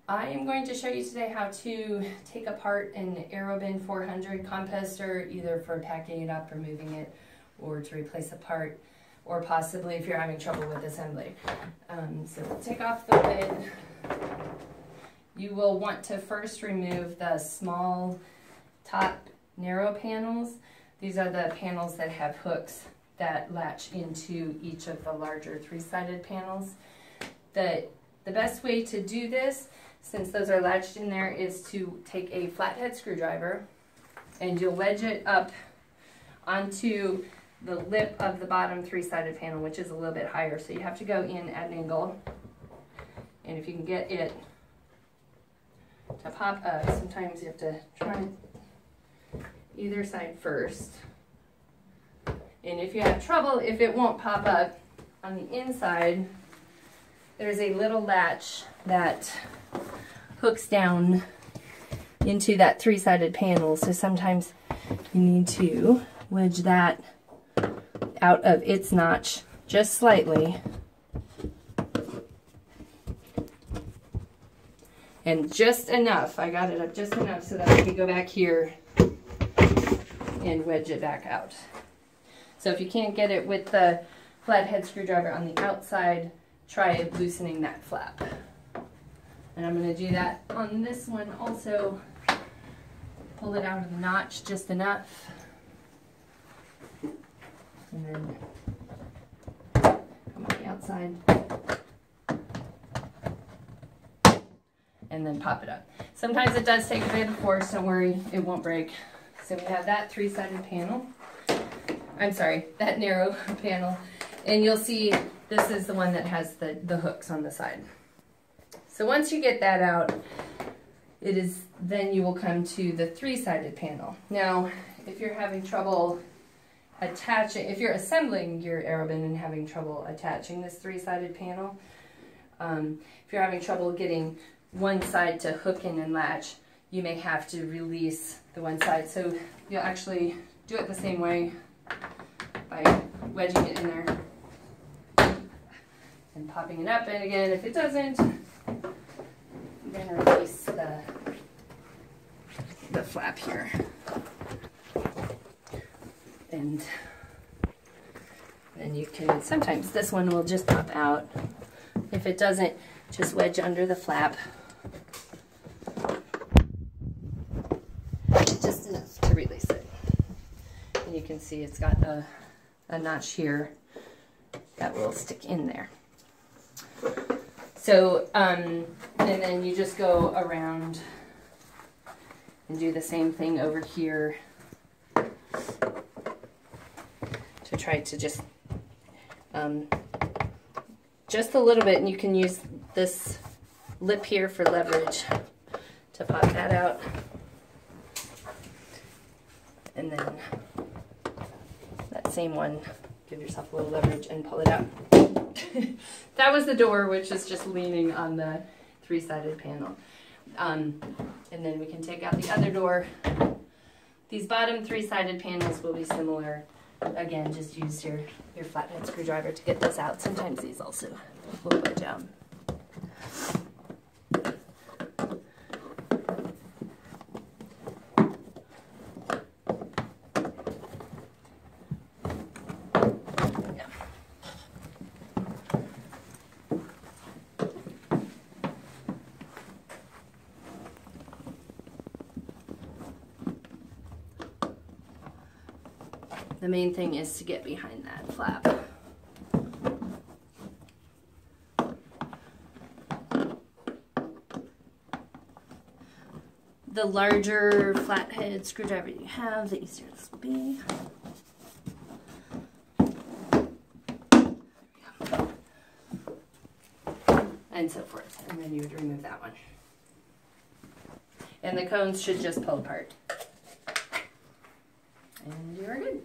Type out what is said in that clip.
I am going to show you today how to take apart an Aerobin 400 composter, either for packing it up or moving it, or to replace a part, or possibly if you're having trouble with assembly. So we'll take off the lid. You will want to first remove the small top narrow panels. These are the panels that have hooks that latch into each of the larger three-sided panels. The best way to do this, since those are latched in there, is to take a flathead screwdriver and you'll wedge it up onto the lip of the bottom three-sided panel, which is a little bit higher, so you have to go in at an angle. And if you can get it to pop up, sometimes you have to try either side first. And if you have trouble, if it won't pop up on the inside, there's a little latch that hooks down into that three-sided panel. So sometimes you need to wedge that out of its notch just slightly. And just enough. I got it up just enough so that I can go back here and wedge it back out. So if you can't get it with the flathead screwdriver on the outside, try loosening that flap. And I'm going to do that on this one also. Pull it out of the notch just enough. And then come on the outside. And then pop it up. Sometimes it does take a bit of force, don't worry, it won't break. So we have that three-sided panel. I'm sorry, that narrow panel. And you'll see this is the one that has the hooks on the side. So once you get that out, then you will come to the three-sided panel. Now, if you're having trouble attaching, if you're assembling your Aerobin and having trouble attaching this three-sided panel, if you're having trouble getting one side to hook in and latch, you may have to release the one side. So you'll actually do it the same way by wedging it in there and popping it up. And again, if it doesn't, then release the flap here. And then you can, sometimes this one will just pop out. If it doesn't, just wedge under the flap. Just enough to release it. And you can see it's got a notch here that will stick in there. So, and then you just go around and do the same thing over here to try to just a little bit, and you can use this lip here for leverage to pop that out. And then that same one, give yourself a little leverage and pull it out. That was the door, which is just leaning on the three-sided panel. And then we can take out the other door. These bottom three-sided panels will be similar. Again, just use your flathead screwdriver to get those out. Sometimes these also will wedge out. The main thing is to get behind that flap. The larger flathead screwdriver you have, the easier this will be. And so forth. And then you would remove that one. And the cones should just pull apart. And you are good.